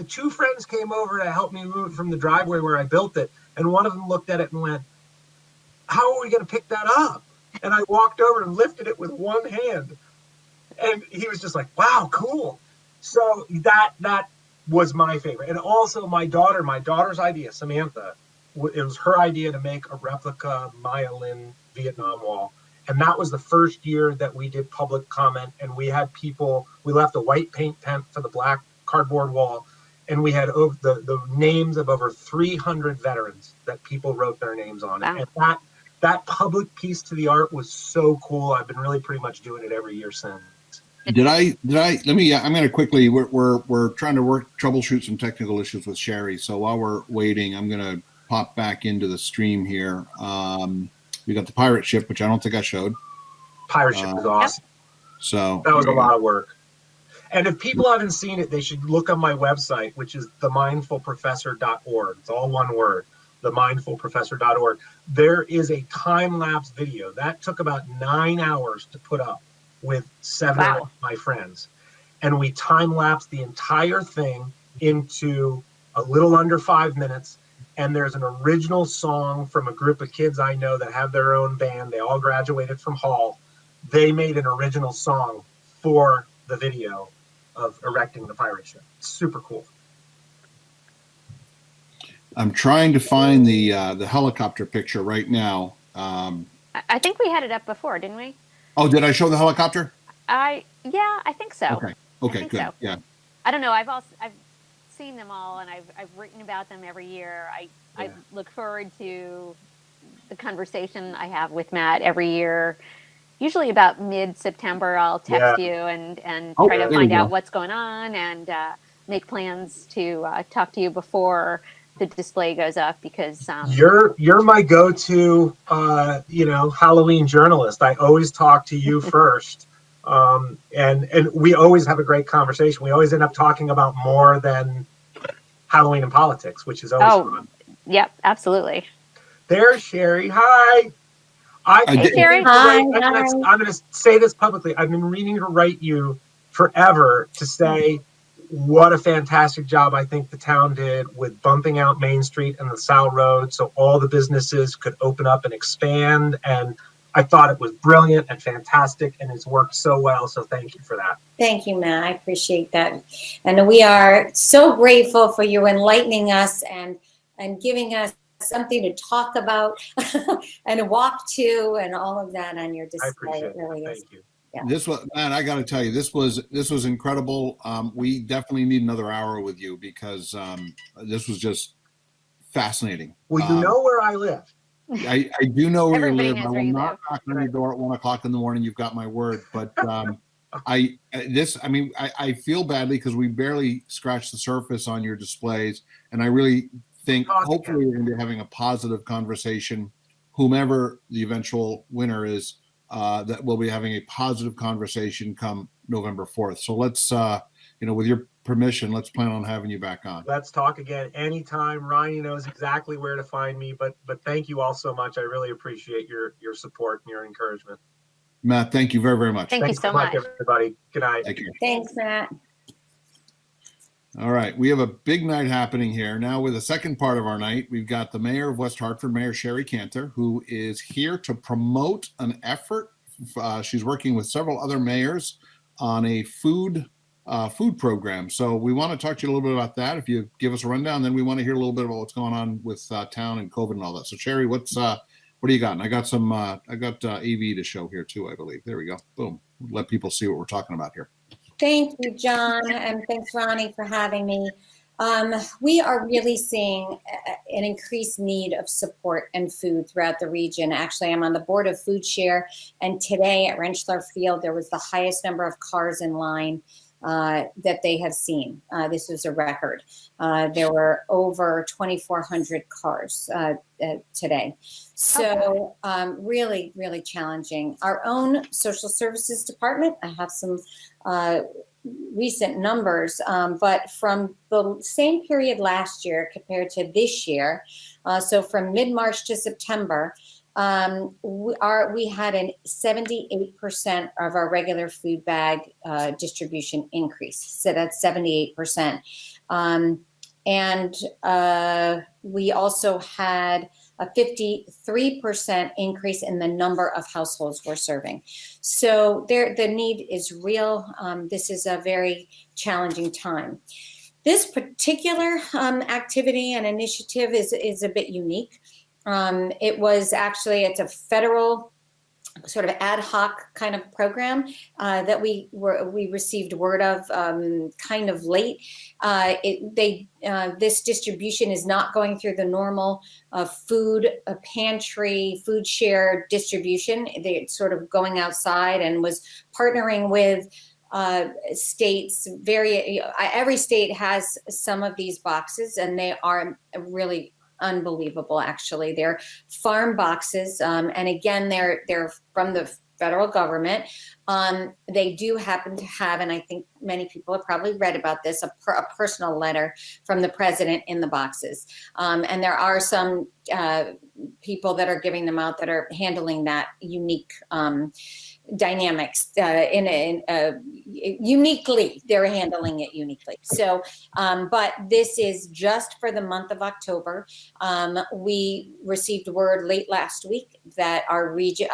Two friends came over to help me move it from the driveway where I built it, and one of them looked at it and went, "How are we going to pick that up?" And I walked over and lifted it with one hand, and he was just like, "Wow, cool." So that was my favorite, and also my daughter's idea, Samantha. It was her idea to make a replica Maya Lin Vietnam Wall. And that was the first year that we did public comment, and we had people, we left a white paint pen for the black cardboard wall, and we had the names of over 300 veterans that people wrote their names on. Wow. And that public piece to the art was so cool. I've been really pretty much doing it every year since. I'm going to quickly, we're trying to troubleshoot some technical issues with Sherry. So while we're waiting, I'm going to pop back into the stream here. We got the pirate ship, which I don't think I showed. Pirate ship was awesome. So that was a lot of work. And if people haven't seen it, they should look on my website, which is themindfulprofessor.org. It's all one word, themindfulprofessor.org. There is a time-lapse video that took about 9 hours to put up with 7 of my friends. And we time-lapsed the entire thing into a little under 5 minutes. and there's an original song from a group of kids I know that have their own band. They all graduated from Hall. They made an original song for the video of erecting the pirate ship. It's super cool. I'm trying to find the helicopter picture right now. I think we had it up before, didn't we? Oh, did I show the helicopter? I think so. Okay. Okay. Good. So. Yeah. I don't know. I've seen them all, and I've written about them every year. I look forward to the conversation I have with Matt every year. Usually about mid-September, I'll text you and try to find out what's going on and make plans to talk to you before the display goes up, because you're my go-to Halloween journalist. I always talk to you first, and we always have a great conversation. We always end up talking about more than Halloween and politics, which is always fun. Yep, absolutely. There's Sherry. Hi. Hey, Sherry. I'm going to say this publicly. I've been meaning to write you forever to say what a fantastic job I think the town did with bumping out Main Street and the Sal Road so all the businesses could open up and expand. And I thought it was brilliant and fantastic, and it's worked so well. So thank you for that. Thank you, Matt. I appreciate that. And we are so grateful for you enlightening us and giving us something to talk about and walk to and all of that on your display. I appreciate it. Really Thank you. Yeah. This was, man, I got to tell you, this was incredible. We definitely need another hour with you, because this was just fascinating. Well, you know where I live. I do know where Everybody you live. knows I where will you not live. knock on your door at 1:00 in the morning. You've got my word. But I feel badly because we barely scratched the surface on your displays, and I really think hopefully we're going to be having a positive conversation. Whomever the eventual winner is, that we'll be having a positive conversation come November 4th. So let's, with your permission, let's plan on having you back on. Let's talk again anytime. Ryan knows exactly where to find me, but thank you all so much. I really appreciate your support and your encouragement. Matt, thank you very, very much. Thank you so much, everybody. Good night. Thank you. Thanks, Matt. All right, we have a big night happening here. Now, with the second part of our night, we've got the mayor of West Hartford, Mayor Sherry Cantor, who is here to promote an effort. She's working with several other mayors on a food program. So we want to talk to you a little bit about that. If you give us a rundown, then we want to hear a little bit about what's going on with town and COVID and all that. So Sherry, what do you got? And I got AV to show here too, I believe. There we go. Boom. Let people see what we're talking about here. Thank you, John, and thanks, Ronnie, for having me. We are really seeing an increased need of support and food throughout the region. Actually, I'm on the board of Food Share, and today at Rentschler Field, there was the highest number of cars in line that they have seen. This was a record. There were over 2,400 cars today. So really, really challenging. Our own social services department, I have some recent numbers, but from the same period last year compared to this year, so from mid-March to September, we had a 78% of our regular food bag distribution increase. So that's 78%. And we also had a 53% increase in the number of households we're serving. So the need is real. This is a very challenging time. This particular activity and initiative is a bit unique. It's a federal sort of ad hoc kind of program that we received word of kind of late. This distribution is not going through the normal food pantry, food share distribution. It's sort of going outside and was partnering with states. Every state has some of these boxes, and they are really unbelievable. Actually, they're farm boxes, and again, they're from the federal government, They do happen to have, and I think many people have probably read about this, a personal letter from the president in the boxes. And there are some people that are giving them out that are handling that unique dynamics uniquely. They're handling it uniquely. So, but this is just for the month of October. We received word late last week that our region,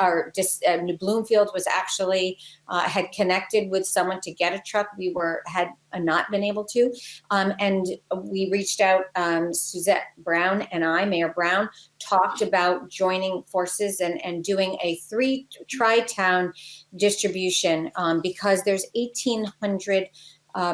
New Bloomfield was actually had connected with someone to get a truck. We had not been able to, and we reached out. Suzette Brown and Mayor Brown, talked about joining forces and doing a 3 tri-town distribution because there's 1,800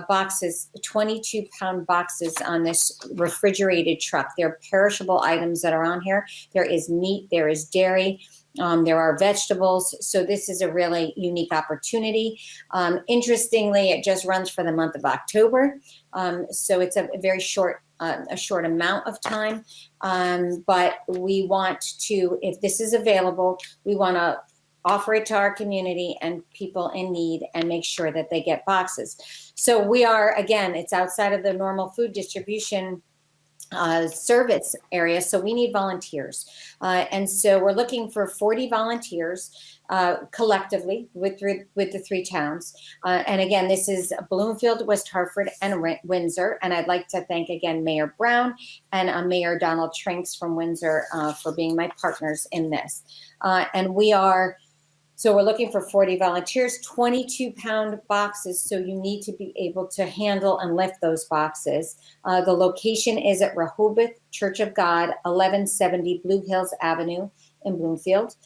boxes, 22-pound boxes on this refrigerated truck. There are perishable items that are on here. There is meat, there is dairy, there are vegetables. So this is a really unique opportunity. Interestingly, it just runs for the month of October. So it's a very short amount of time. But we want to, if this is available, we want to offer it to our community and people in need and make sure that they get boxes. So we are, again, it's outside of the normal food distribution service area. So we need volunteers. And so we're looking for 40 volunteers collectively with the 3 towns. And again, this is Bloomfield, West Hartford, and Windsor. And I'd like to thank again Mayor Brown and Mayor Donald Trinks from Windsor for being my partners in this. And so we're looking for 40 volunteers, 22-pound boxes. So you need to be able to handle and lift those boxes. The location is at Rehoboth Church of God, 1170 Blue Hills Avenue in Bloomfield.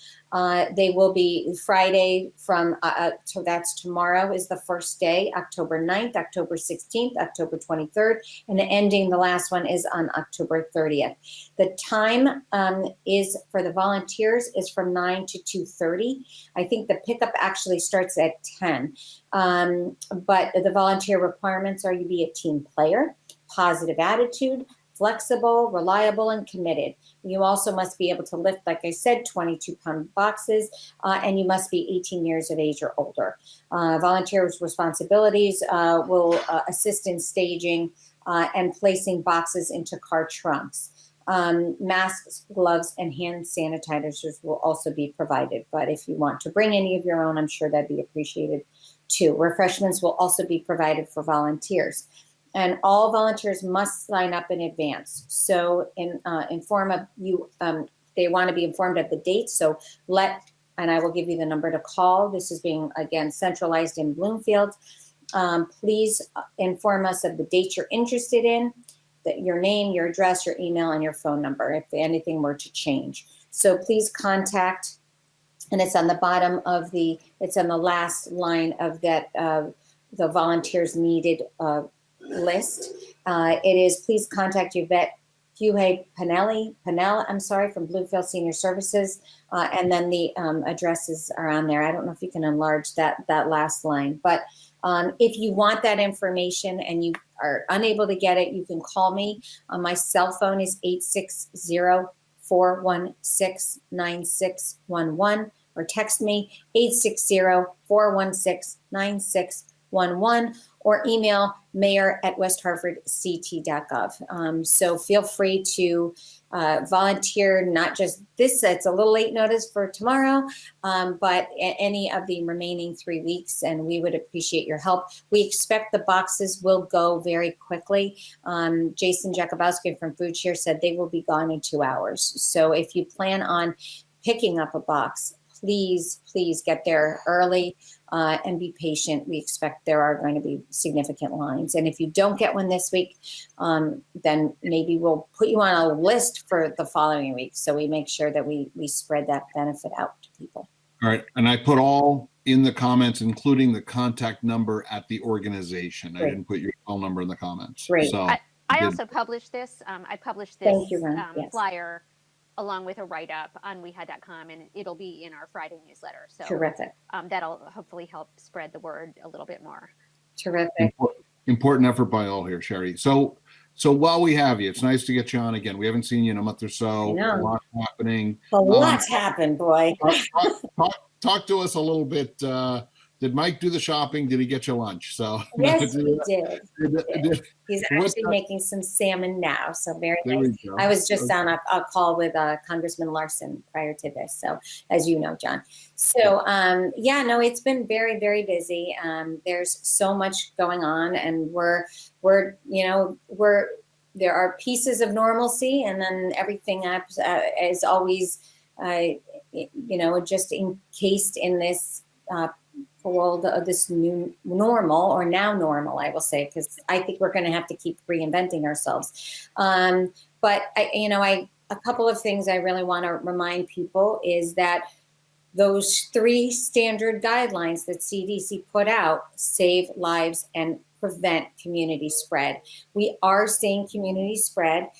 They will be Friday so that's tomorrow is the first day, October 9th, October 16th, October 23rd, and the last one is on October 30th. The time is for the volunteers is from 9 to 2:30. I think the pickup actually starts at 10. But the volunteer requirements are you be a team player, positive attitude, flexible, reliable, and committed. You also must be able to lift, like I said, 22-pound boxes, and you must be 18 years of age or older. Volunteers' responsibilities will assist in staging and placing boxes into car trunks. Masks, gloves, and hand sanitizers will also be provided. But if you want to bring any of your own, I'm sure that'd be appreciated too. Refreshments will also be provided for volunteers. And all volunteers must sign up in advance. So inform of you, they want to be informed of the date. So and I will give you the number to call. This is being, again, centralized in Bloomfield. Please inform us of the date you're interested in, your name, your address, your email, and your phone number if anything were to change. So please contact, and it's on the bottom of it's on the last line of that, the volunteers needed list. It is please contact Yvette Pennell, from Bloomfield Senior Services, and then the addresses are on there. I don't know if you can enlarge that last line, but if you want that information and you are unable to get it, you can call me. My cell phone is 860-416-9611, or text me 860-416-9611, or email mayor@westhartfordct.gov. So feel free to volunteer, not just this, it's a little late notice for tomorrow, but any of the remaining 3 weeks, and we would appreciate your help. We expect the boxes will go very quickly. Jason Jakubowski from Food Share said they will be gone in 2 hours. So if you plan on picking up a box, please get there early and be patient. We expect there are going to be significant lines. And if you don't get one this week, then maybe we'll put you on a list for the following week. So we make sure that we spread that benefit out to people. All right. And I put all in the comments, including the contact number at the organization. Great. I didn't put your phone number in the comments. Great. So I also published this. I published this flyer along with a write-up on WeHad.com, and it'll be in our Friday newsletter. So terrific. That'll hopefully help spread the word a little bit more. Terrific. Important effort by all here, Sherry. So while we have you, it's nice to get you on again. We haven't seen you in a month or so. A lot's happening. A lot's happened, boy. Talk to us a little bit. did Mike do the shopping? Did he get you lunch? So yes, he did. He's actually making some salmon now, so very nice. I was just on a call with Congressman Larson prior to this, so as you know, John. So yeah, no, it's been very, very busy. There's so much going on, and we're there are pieces of normalcy, and then everything is always just encased in this world of this new normal, or now normal, I will say, because I think we're going to have to keep reinventing ourselves. But a couple of things I really want to remind people is that those 3 standard guidelines that CDC put out save lives and prevent community spread. We are seeing community spread.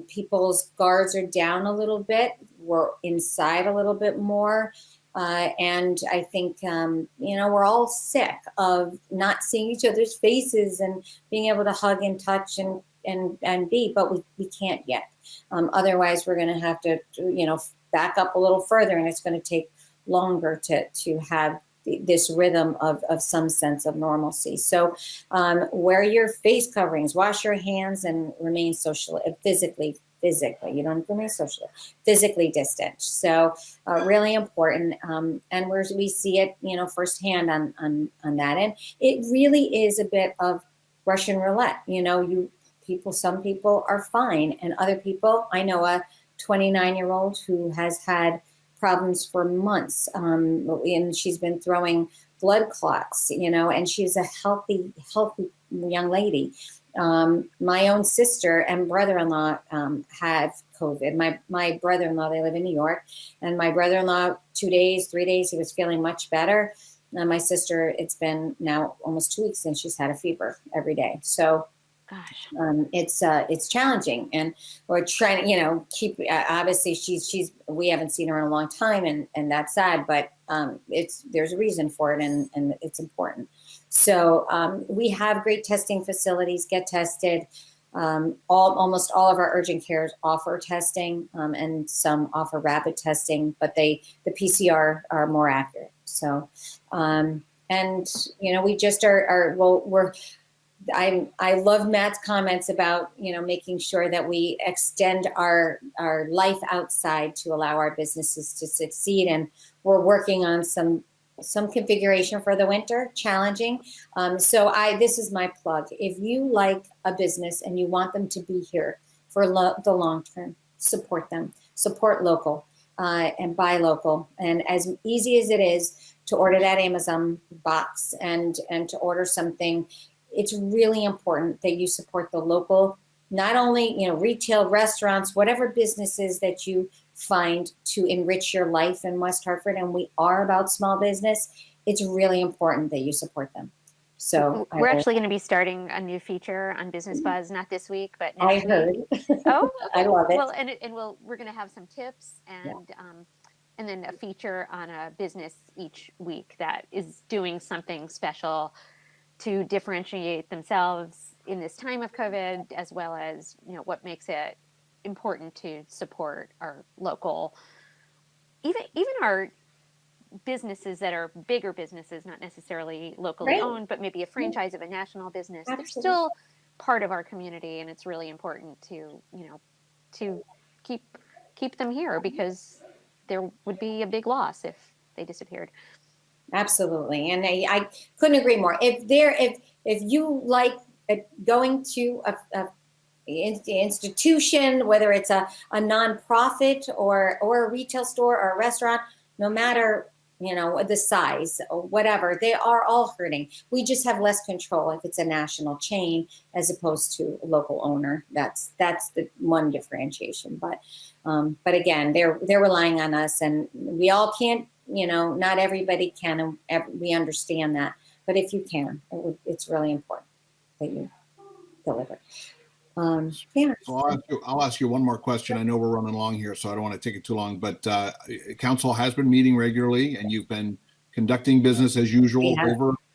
People's guards are down a little bit. We're inside a little bit more. And I think, we're all sick of not seeing each other's faces and being able to hug and touch and be, but we can't yet. Otherwise, we're going to have to, back up a little further, and it's going to take longer to have this rhythm of some sense of normalcy. So wear your face coverings, wash your hands, and remain physically, you don't have to remain socially, physically distant. So really important. And we see it, firsthand on that. And it really is a bit of Russian roulette. Some people are fine, and other people, I know a 29-year-old who has had problems for months, and she's been throwing blood clots, and she's a healthy young lady. My own sister and brother-in-law have COVID. My brother-in-law, they live in New York, and my brother-in-law, 2 days, 3 days, he was feeling much better. And my sister, it's been now almost 2 weeks since she's had a fever every day. So gosh, it's challenging, and we're trying to keep. Obviously, we haven't seen her in a long time, and that's sad. But there's a reason for it, and it's important. So we have great testing facilities. Get tested. Almost all of our urgent cares offer testing, and some offer rapid testing, but the PCR are more accurate. So, we just I love Matt's comments about, making sure that we extend our life outside to allow our businesses to succeed. And we're working on some configuration for the winter, challenging. This is my plug. If you like a business and you want them to be here for the long term, support them, support local, and buy local. And as easy as it is to order that Amazon box and to order something, it's really important that you support the local, not only, retail, restaurants, whatever businesses that you find to enrich your life in West Hartford. And we are about small business. It's really important that you support them. So we're actually going to be starting a new feature on Business Buzz, not this week, but next week. I heard. Oh, I love it. Well, we're going to have some tips and then a feature on a business each week that is doing something special to differentiate themselves in this time of COVID, as well as, what makes it important to support our local, even our businesses that are bigger businesses, not necessarily locally owned, but maybe a franchise of a national business. Absolutely. They're still part of our community, and it's really important to, to keep them here, because there would be a big loss if they disappeared. Absolutely. And I couldn't agree more. If you like going to a institution, whether it's a nonprofit or a retail store or a restaurant, no matter, the size or whatever, they are all hurting. We just have less control if it's a national chain as opposed to a local owner. That's the one differentiation. But again, they're relying on us, and we all can't, not everybody can, and we understand that. But if you can, it's really important that you deliver. So I'll ask you one more question. I know we're running along here, so I don't want to take it too long, but council has been meeting regularly, and you've been conducting business as usual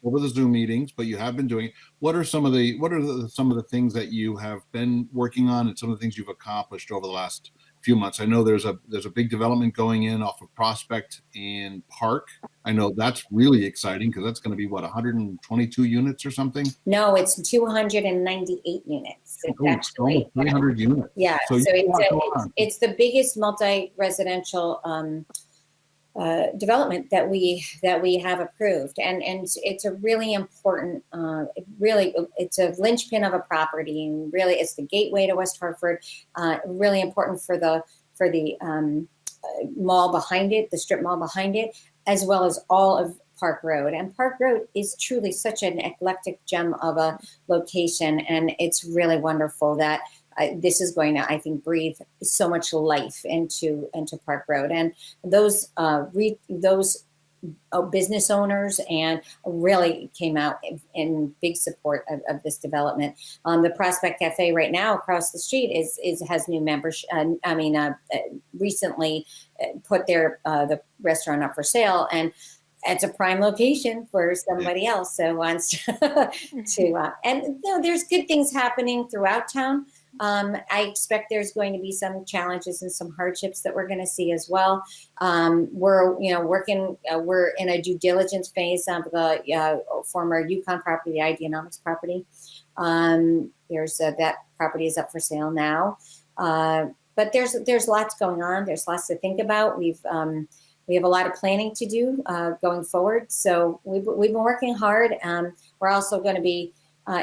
over the Zoom meetings, but you have been doing. What are some of the things that you have been working on, and some of the things you've accomplished over the last few months. I know there's a big development going in off of Prospect and Park. I know that's really exciting because that's going to be what, 122 units or something? No, it's 298 units. It's it's almost 300 units. Yeah, so it's the biggest multi-residential development that we have approved, and it's a really important, it's a linchpin of a property, and really it's the gateway to West Hartford. Really important for the mall behind it, the strip mall behind it, as well as all of Park Road. And Park Road is truly such an eclectic gem of a location, and it's really wonderful that this is going to, I think, breathe so much life into Park Road. And those business owners and really came out in big support of this development. The Prospect Cafe right now across the street has new membership. Recently put the restaurant up for sale, and it's a prime location for somebody else who wants to. And there's good things happening throughout town. I expect there's going to be some challenges and some hardships that we're going to see as well. We're in a due diligence phase of the former Yukon property, the Ideanomics property. There's that property is up for sale now. But there's lots going on. There's lots to think about. We have a lot of planning to do going forward. So we've been working hard. We're also going to be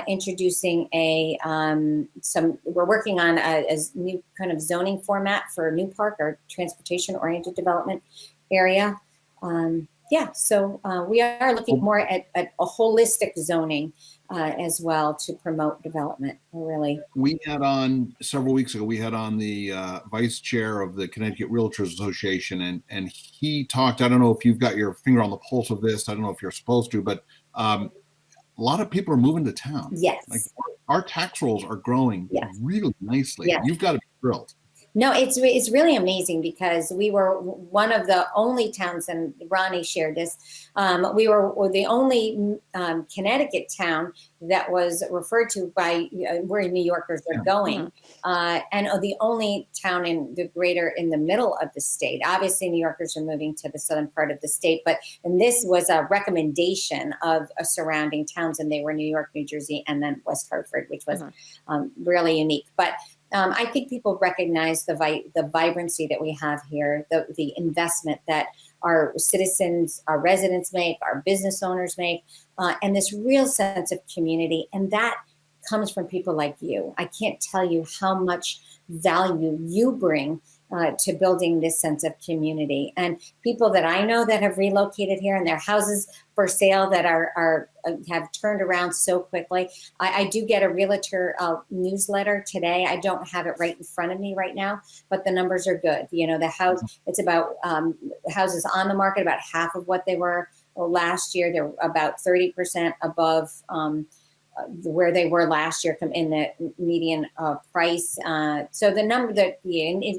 introducing we're working on a new kind of zoning format for New Park, our transportation-oriented development area. So we are looking more at a holistic zoning as well to promote development. We had on several weeks ago, we had on the vice chair of the Connecticut Realtors Association, and he talked, I don't know if you've got your finger on the pulse of this, I don't know if you're supposed to, but a lot of people are moving to town. Yes. Like our tax rolls are growing really nicely. Yes. You've got to be thrilled. No, it's really amazing because we were one of the only towns, and Ronnie shared this, we were the only Connecticut town that was referred to by where New Yorkers are going, and the only town in the middle of the state. Obviously, New Yorkers are moving to the southern part of the state, and this was a recommendation of surrounding towns, and they were New York, New Jersey, and then West Hartford, which was really unique. But I think people recognize the vibrancy that we have here, the investment that our citizens, our residents make, our business owners make, and this real sense of community. And that comes from people like you. I can't tell you how much value you bring to building this sense of community. And people that I know that have relocated here and their houses for sale that have turned around so quickly. I do get a realtor newsletter today. I don't have it right in front of me right now, but the numbers are good. The house, it's about houses on the market, about half of what they were last year. They're about 30% above where they were last year in the median price. So the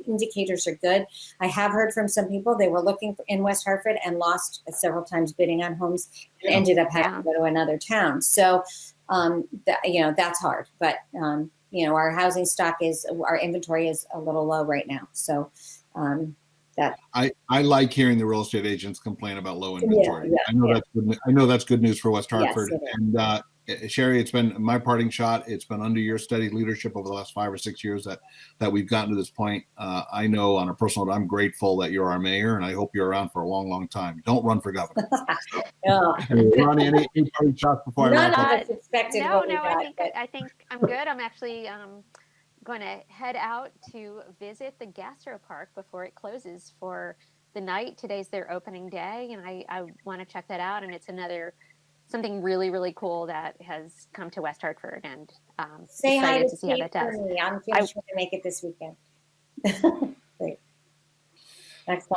indicators are good. I have heard from some people, they were looking in West Hartford and lost several times bidding on homes and ended up having to go to another town. So, that's hard. But, our housing stock our inventory is a little low right now. So I like hearing the real estate agents complain about low inventory. That's good. I know that's good news for West Hartford. Yes, and Sherry, it's been my parting shot. It's been under your steady leadership over the last 5 or 6 years that we've gotten to this point. I know on a personal note, I'm grateful that you're our mayor, and I hope you're around for a long, long time. Don't run for governor. Ronnie, any parting shots before I wrap up? I think I'm good. I'm actually going to head out to visit the Gastro Park before it closes for the night. Today's their opening day, and I want to check that out. And it's something really, really cool that has come to West Hartford, and say hi to see how that does. I'm trying to make it this weekend. Great.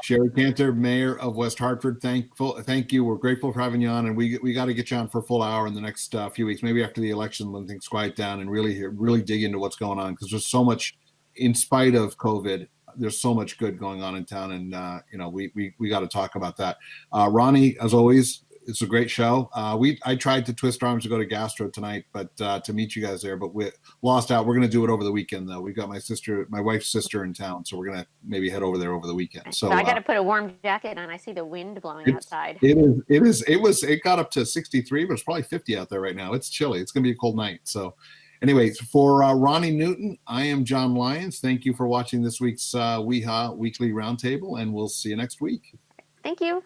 Sherry Cantor, Mayor of West Hartford. Thank you. We're grateful for having you on, and we got to get you on for a full hour in the next few weeks, maybe after the election when things quiet down, and really dig into what's going on, because there's so much, in spite of COVID, there's so much good going on in town, and we got to talk about that. Ronnie, as always, It's a great show. I tried to twist arms to go to Gastro tonight, but to meet you guys there, but we lost out. We're going to do it over the weekend though. We've got my wife's sister in town, so we're going to maybe head over there over the weekend. So I got to put a warm jacket on. I see the wind blowing outside. It got up to 63, but it's probably 50 out there right now. It's chilly. It's going to be a cold night. So anyways, for Ronnie Newton, I am John Lyons. Thank you for watching this week's WeHa Weekly Roundtable, and we'll see you next week. Thank you.